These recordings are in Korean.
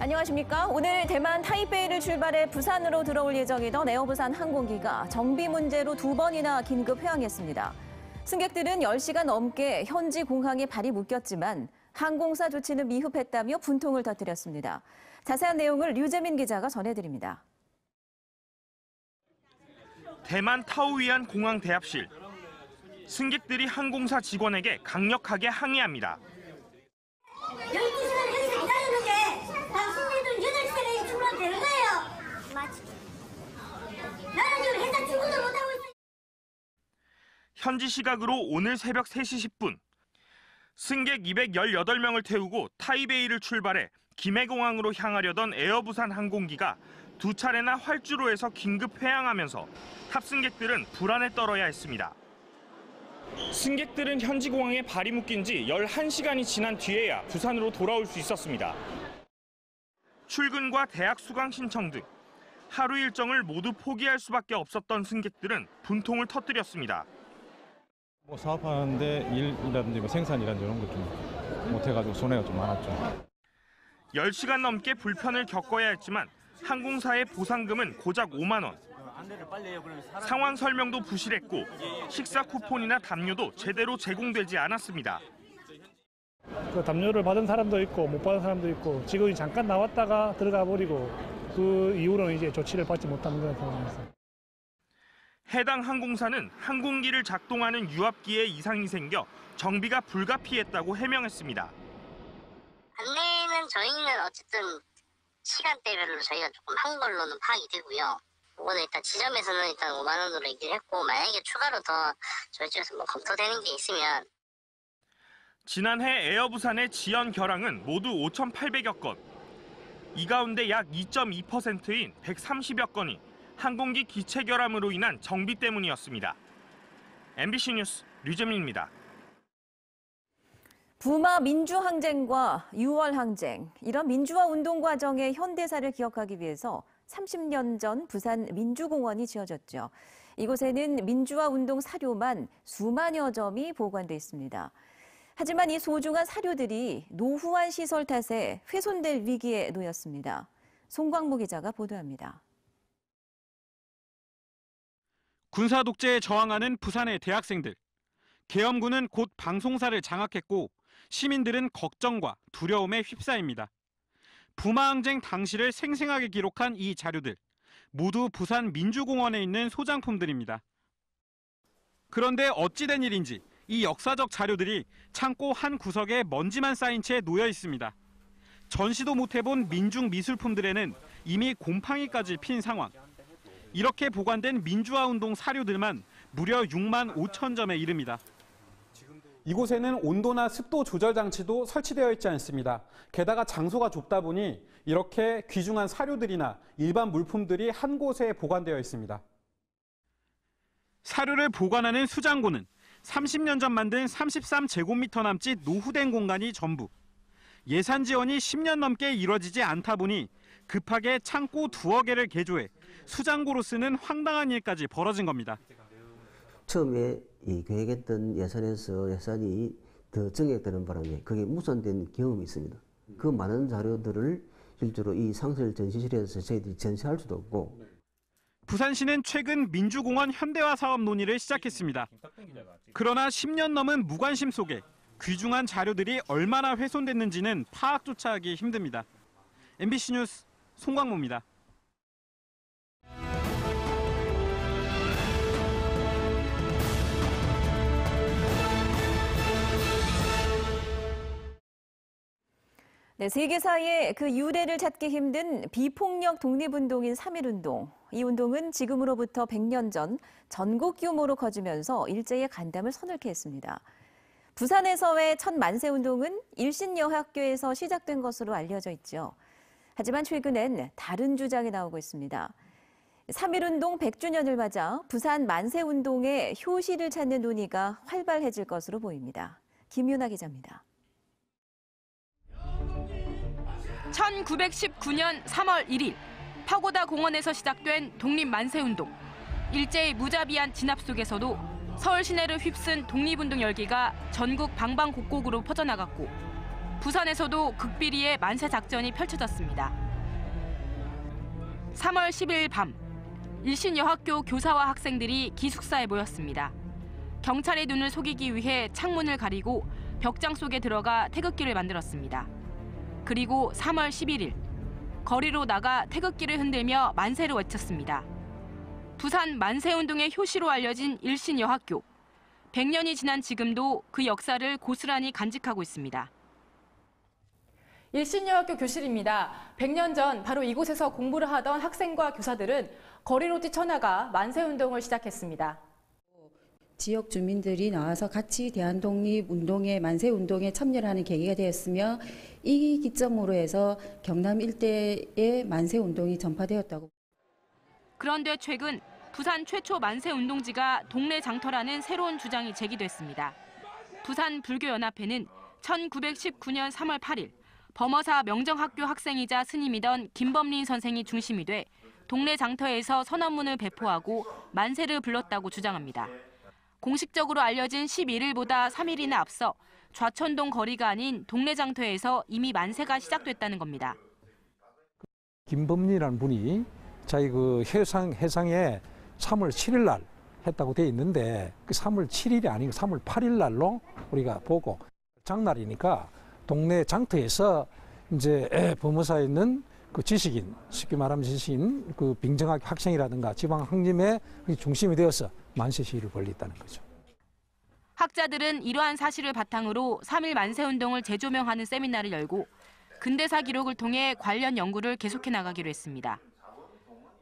안녕하십니까. 오늘 대만 타이베이를 출발해 부산으로 들어올 예정이던 에어부산 항공기가 정비 문제로 2번이나 긴급 회항했습니다. 승객들은 10시간 넘게 현지 공항에 발이 묶였지만 항공사 조치는 미흡했다며 분통을 터뜨렸습니다. 자세한 내용을 류재민 기자가 전해드립니다. 대만 타오위안 공항 대합실. 승객들이 항공사 직원에게 강력하게 항의합니다. 12시간 여기서 기다리는데 당신들은 8시간에 출발하면 되는 거예요. 맞지. 나는 지금 회사 출근을 못하고 있어요. 현지 시각으로 오늘 새벽 3시 10분. 승객 218명을 태우고 타이베이를 출발해 김해공항으로 향하려던 에어부산 항공기가 2차례나 활주로에서 긴급 회항하면서 탑승객들은 불안에 떨어야 했습니다. 승객들은 현지 공항에 발이 묶인 지 11시간이 지난 뒤에야 부산으로 돌아올 수 있었습니다. 출근과 대학 수강 신청 등 하루 일정을 모두 포기할 수밖에 없었던 승객들은 분통을 터뜨렸습니다. 사업하는데 일이라든지 생산이라든지 이런 거 좀 못해가지고 손해가 좀 많았죠. 10시간 넘게 불편을 겪어야 했지만 항공사의 보상금은 고작 5만 원. 상황 설명도 부실했고 식사 쿠폰이나 담요도 제대로 제공되지 않았습니다. 그 담요를 받은 사람도 있고 못 받은 사람도 있고 직원이 잠깐 나왔다가 들어가 버리고 그 이후로는 이제 조치를 받지 못하는 그런 상황이었어요. 해당 항공사는 항공기를 작동하는 유압기에 이상이 생겨 정비가 불가피했다고 해명했습니다. 안내는 저희는 어쨌든 시간대별로 저희가 조금 한 걸로는 파악이 되고요. 그거는 일단 지점에서는 일단 5만 원으로 얘기를 했고 만약에 추가로 더 저희 쪽에서 검토되는 게 있으면. 지난해 에어부산의 지연 결항은 모두 5,800여 건. 이 가운데 약 2.2%인 130여 건이 항공기 기체 결함으로 인한 정비 때문이었습니다. MBC 뉴스 류재민입니다. 부마 민주항쟁과 6월 항쟁, 이런 민주화 운동 과정의 현대사를 기억하기 위해서 30년 전 부산 민주공원이 지어졌죠. 이곳에는 민주화 운동 사료만 수만여 점이 보관돼 있습니다. 하지만 이 소중한 사료들이 노후한 시설 탓에 훼손될 위기에 놓였습니다. 송광무 기자가 보도합니다. 군사 독재에 저항하는 부산의 대학생들. 계엄군은 곧 방송사를 장악했고 시민들은 걱정과 두려움에 휩싸입니다. 부마항쟁 당시를 생생하게 기록한 이 자료들. 모두 부산 민주공원에 있는 소장품들입니다. 그런데 어찌된 일인지 이 역사적 자료들이 창고 한 구석에 먼지만 쌓인 채 놓여 있습니다. 전시도 못 해본 민중 미술품들에는 이미 곰팡이까지 핀 상황. 이렇게 보관된 민주화 운동 사료들만 무려 6만 5천 점에 이릅니다. 이곳에는 온도나 습도 조절 장치도 설치되어 있지 않습니다. 게다가 장소가 좁다 보니 이렇게 귀중한 사료들이나 일반 물품들이 한 곳에 보관되어 있습니다. 사료를 보관하는 수장고는 30년 전 만든 33제곱미터 남짓 노후된 공간이 전부. 예산 지원이 10년 넘게 이뤄지지 않다 보니 급하게 창고 2여 개를 개조해 수장고로 쓰는 황당한 일까지 벌어진 겁니다. 처음에 계획했던 예산에서 예산이 더 증액되는 바람에 그게 무산된 경험이 있습니다. 그 많은 자료들을 실제로 이 상설 전시실에서 저희들이 전시할 수도 없고. 부산시는 최근 민주공원 현대화 사업 논의를 시작했습니다. 그러나 10년 넘은 무관심 속에 귀중한 자료들이 얼마나 훼손됐는지는 파악조차 하기 힘듭니다. MBC 뉴스 송광무입니다. 네, 세계사의 그 유래를 찾기 힘든 비폭력 독립운동인 3.1운동. 이 운동은 지금으로부터 100년 전 전국 규모로 커지면서 일제의 간담을 서늘케 했습니다. 부산에서의 첫 만세운동은 일신여학교에서 시작된 것으로 알려져 있죠. 하지만 최근엔 다른 주장이 나오고 있습니다. 3.1운동 100주년을 맞아 부산 만세운동의 효시를 찾는 논의가 활발해질 것으로 보입니다. 김윤아 기자입니다. 1919년 3월 1일 파고다 공원에서 시작된 독립만세운동. 일제의 무자비한 진압 속에서도 서울 시내를 휩쓴 독립운동 열기가 전국 방방곡곡으로 퍼져나갔고 부산에서도 극비리의 만세 작전이 펼쳐졌습니다. 3월 10일 밤, 일신여학교 교사와 학생들이 기숙사에 모였습니다. 경찰의 눈을 속이기 위해 창문을 가리고 벽장 속에 들어가 태극기를 만들었습니다. 그리고 3월 11일, 거리로 나가 태극기를 흔들며 만세를 외쳤습니다. 부산 만세운동의 효시로 알려진 일신여학교. 100년이 지난 지금도 그 역사를 고스란히 간직하고 있습니다. 일신여학교 교실입니다. 100년 전 바로 이곳에서 공부를 하던 학생과 교사들은 거리로 뛰쳐나가 만세운동을 시작했습니다. 지역 주민들이 나와서 같이 대한독립운동의 만세운동에 참여를 하는 계기가 되었으며 이 기점으로 해서 경남 일대의 만세운동이 전파되었다고. 그런데 최근 부산 최초 만세운동지가 동네 장터라는 새로운 주장이 제기됐습니다. 부산 불교연합회는 1919년 3월 8일 범어사 명정학교 학생이자 스님이던 김범린 선생이 중심이 돼 동네 장터에서 선언문을 배포하고 만세를 불렀다고 주장합니다. 공식적으로 알려진 11일보다 3일이나 앞서 좌천동 거리가 아닌 동네 장터에서 이미 만세가 시작됐다는 겁니다. 김범리라는 분이 자기 그 해상에 3월 7일 날 했다고 돼 있는데 그 3월 7일이 아니고 3월 8일 날로 우리가 보고 장날이니까 동네 장터에서 이제 범어사에 있는 그 지식인, 쉽게 말하면 지식인, 그 빙정학 학생이라든가 지방 학림의 중심이 되어서 만세 시위를 벌였다는 거죠. 학자들은 이러한 사실을 바탕으로 3.1 만세운동을 재조명하는 세미나를 열고 근대사 기록을 통해 관련 연구를 계속해 나가기로 했습니다.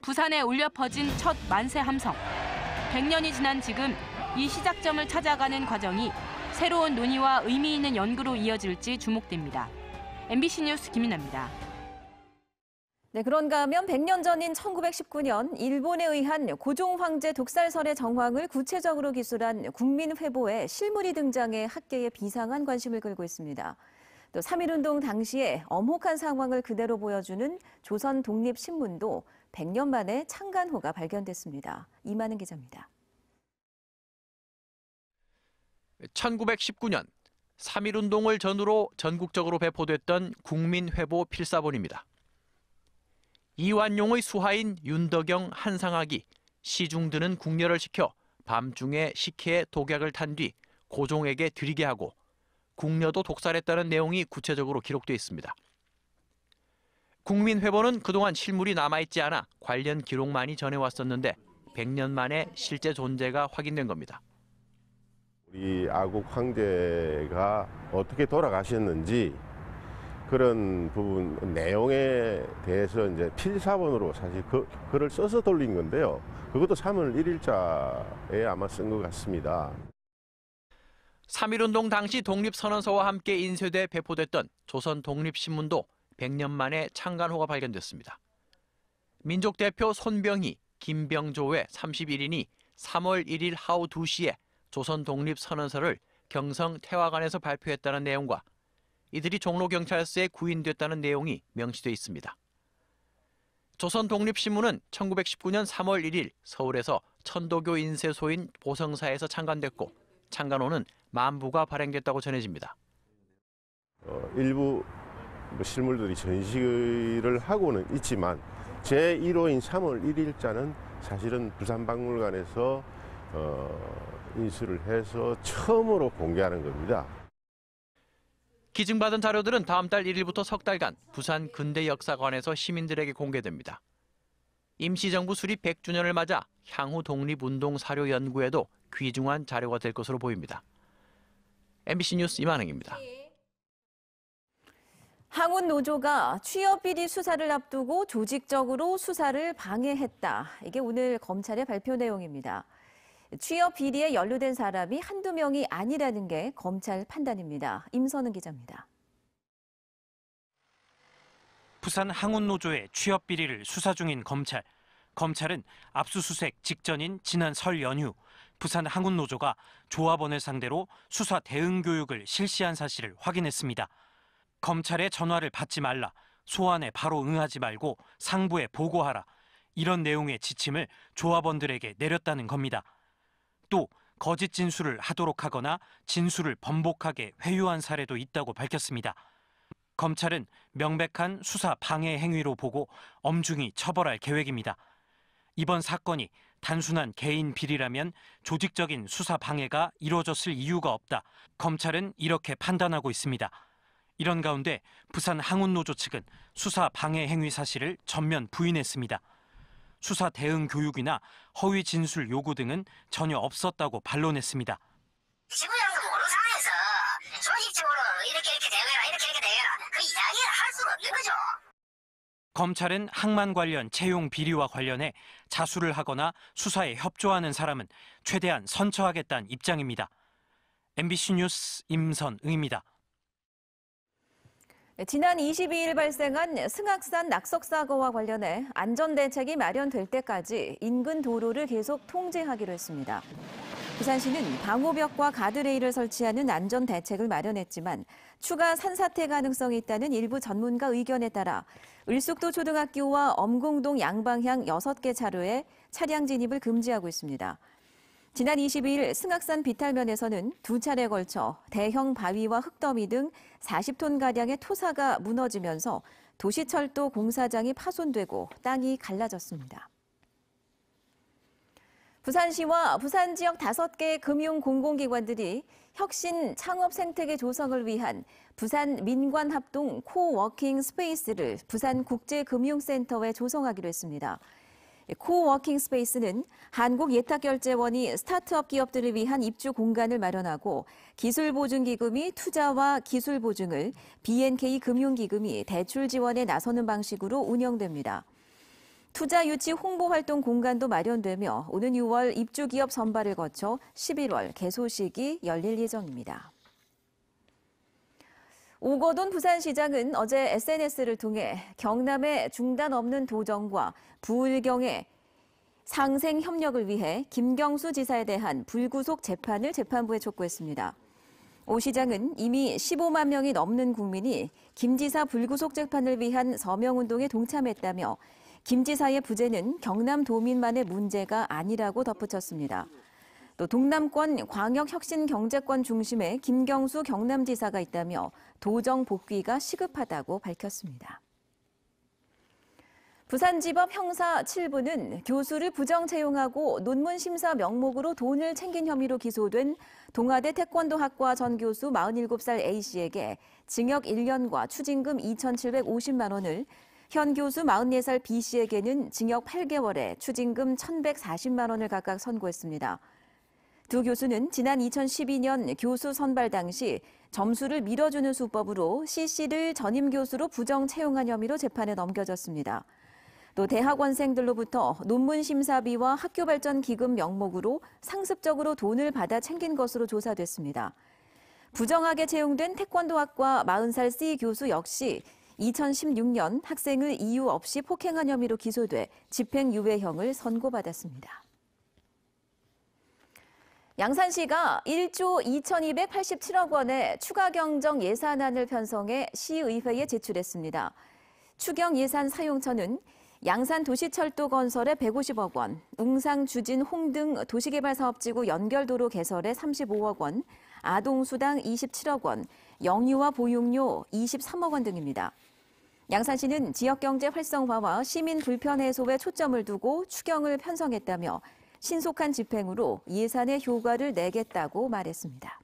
부산에 울려 퍼진 첫 만세 함성. 100년이 지난 지금 이 시작점을 찾아가는 과정이 새로운 논의와 의미 있는 연구로 이어질지 주목됩니다. MBC 뉴스 김인아입니다. 네, 그런가 하면 100년 전인 1919년 일본에 의한 고종 황제 독살설의 정황을 구체적으로 기술한 국민회보에 실물이 등장해 학계에 비상한 관심을 끌고 있습니다. 또 3.1운동 당시에 엄혹한 상황을 그대로 보여주는 조선 독립신문도 100년 만에 창간호가 발견됐습니다. 이만은 기자입니다. 1919년 3.1운동을 전후로 전국적으로 배포됐던 국민회보 필사본입니다. 이완용의 수하인 윤덕영 한상학이 시중드는 궁녀를 시켜 밤중에 식혜에 독약을 탄 뒤 고종에게 드리게 하고 궁녀도 독살했다는 내용이 구체적으로 기록되어 있습니다. 국민회보는 그동안 실물이 남아있지 않아 관련 기록만이 전해왔었는데 100년 만에 실제 존재가 확인된 겁니다. 우리 아국 황제가 어떻게 돌아가셨는지 그런 부분 내용에 대해서 이제 필사본으로 사실 글을 써서 돌린 건데요. 그것도 3월 1일자에 아마 쓴 것 같습니다. 3.1운동 당시 독립선언서와 함께 인쇄돼 배포됐던 조선 독립신문도 100년 만에 창간호가 발견됐습니다. 민족 대표 손병희, 김병조의 31인이 3월 1일 하루 2시에 조선 독립선언서를 경성 태화관에서 발표했다는 내용과 이들이 종로경찰서에 구인됐다는 내용이 명시돼 있습니다. 조선 독립신문은 1919년 3월 1일 서울에서 천도교 인쇄소인 보성사에서 창간됐고 창간호는 만부가 발행됐다고 전해집니다. 일부 실물들이 전시를 하고는 있지만 제1호인 3월 1일자는 사실은 부산박물관에서 인수를 해서 처음으로 공개하는 겁니다. 기증받은 자료들은 다음 달 1일부터 석 달간 부산 근대역사관에서 시민들에게 공개됩니다. 임시정부 수립 100주년을 맞아 향후 독립운동 사료 연구에도 귀중한 자료가 될 것으로 보입니다. MBC 뉴스 이만흥입니다. 항운 노조가 취업 비리 수사를 앞두고 조직적으로 수사를 방해했다. 이게 오늘 검찰의 발표 내용입니다. 취업 비리에 연루된 사람이 한두 명이 아니라는 게 검찰 판단입니다. 임선은 기자입니다. 부산 항운노조의 취업 비리를 수사 중인 검찰. 검찰은 압수수색 직전인 지난 설 연휴 부산 항운노조가 조합원을 상대로 수사 대응 교육을 실시한 사실을 확인했습니다. 검찰의 전화를 받지 말라, 소환에 바로 응하지 말고 상부에 보고하라. 이런 내용의 지침을 조합원들에게 내렸다는 겁니다. 또 거짓 진술을 하도록 하거나 진술을 번복하게 회유한 사례도 있다고 밝혔습니다. 검찰은 명백한 수사 방해 행위로 보고 엄중히 처벌할 계획입니다. 이번 사건이 단순한 개인 비리라면 조직적인 수사 방해가 이루어졌을 이유가 없다. 검찰은 이렇게 판단하고 있습니다. 이런 가운데 부산 항운노조 측은 수사 방해 행위 사실을 전면 부인했습니다. 수사 대응 교육이나 허위 진술 요구 등은 전혀 없었다고 반론했습니다. 지구장도 모르는 상황에서 조직적으로 이렇게 되거라 이렇게 되거라 그 이야기를 할 수가 없는 거죠. 검찰은 항만 관련 채용 비리와 관련해 자수를 하거나 수사에 협조하는 사람은 최대한 선처하겠다는 입장입니다. MBC 뉴스 임선응입니다. 지난 22일 발생한 승악산 낙석 사고와 관련해 안전대책이 마련될 때까지 인근 도로를 계속 통제하기로 했습니다. 부산시는 방호벽과 가드레일을 설치하는 안전대책을 마련했지만 추가 산사태 가능성이 있다는 일부 전문가 의견에 따라 을숙도 초등학교와 엄궁동 양방향 6개 차로에 차량 진입을 금지하고 있습니다. 지난 22일 승악산 비탈면에서는 2차례에 걸쳐 대형 바위와 흙더미 등 40톤가량의 토사가 무너지면서 도시철도 공사장이 파손되고 땅이 갈라졌습니다. 부산시와 부산 지역 5개 금융 공공기관들이 혁신 창업 생태계 조성을 위한 부산 민관합동 코워킹 스페이스를 부산국제금융센터에 조성하기로 했습니다. 코워킹 스페이스는 한국예탁결제원이 스타트업 기업들을 위한 입주 공간을 마련하고 기술보증기금이 투자와 기술 보증을, BNK 금융기금이 대출 지원에 나서는 방식으로 운영됩니다. 투자 유치 홍보 활동 공간도 마련되며 오는 6월 입주 기업 선발을 거쳐 11월 개소식이 열릴 예정입니다. 오거돈 부산시장은 어제 SNS를 통해 경남의 중단 없는 도정과 부울경의 상생 협력을 위해 김경수 지사에 대한 불구속 재판을 재판부에 촉구했습니다. 오 시장은 이미 15만 명이 넘는 국민이 김 지사 불구속 재판을 위한 서명운동에 동참했다며 김 지사의 부재는 경남도민만의 문제가 아니라고 덧붙였습니다. 또 동남권 광역혁신경제권 중심에 김경수 경남지사가 있다며 도정 복귀가 시급하다고 밝혔습니다. 부산지법 형사 7부는 교수를 부정 채용하고 논문 심사 명목으로 돈을 챙긴 혐의로 기소된 동아대 태권도학과 전 교수 47살 A씨에게 징역 1년과 추징금 2,750만 원을, 현 교수 44살 B씨에게는 징역 8개월에 추징금 1,140만 원을 각각 선고했습니다. 두 교수는 지난 2012년 교수 선발 당시 점수를 밀어주는 수법으로 C씨를 전임 교수로 부정 채용한 혐의로 재판에 넘겨졌습니다. 또 대학원생들로부터 논문 심사비와 학교 발전 기금 명목으로 상습적으로 돈을 받아 챙긴 것으로 조사됐습니다. 부정하게 채용된 태권도학과 40살 C 교수 역시 2016년 학생을 이유 없이 폭행한 혐의로 기소돼 집행유예형을 선고받았습니다. 양산시가 1조 2,287억 원의 추가 경정 예산안을 편성해 시의회에 제출했습니다. 추경 예산 사용처는 양산 도시철도 건설에 150억 원, 웅상, 주진, 홍등 도시개발사업지구 연결도로 개설에 35억 원, 아동수당 27억 원, 영유아 보육료 23억 원 등입니다. 양산시는 지역경제 활성화와 시민 불편 해소에 초점을 두고 추경을 편성했다며 신속한 집행으로 예산의 효과를 내겠다고 말했습니다.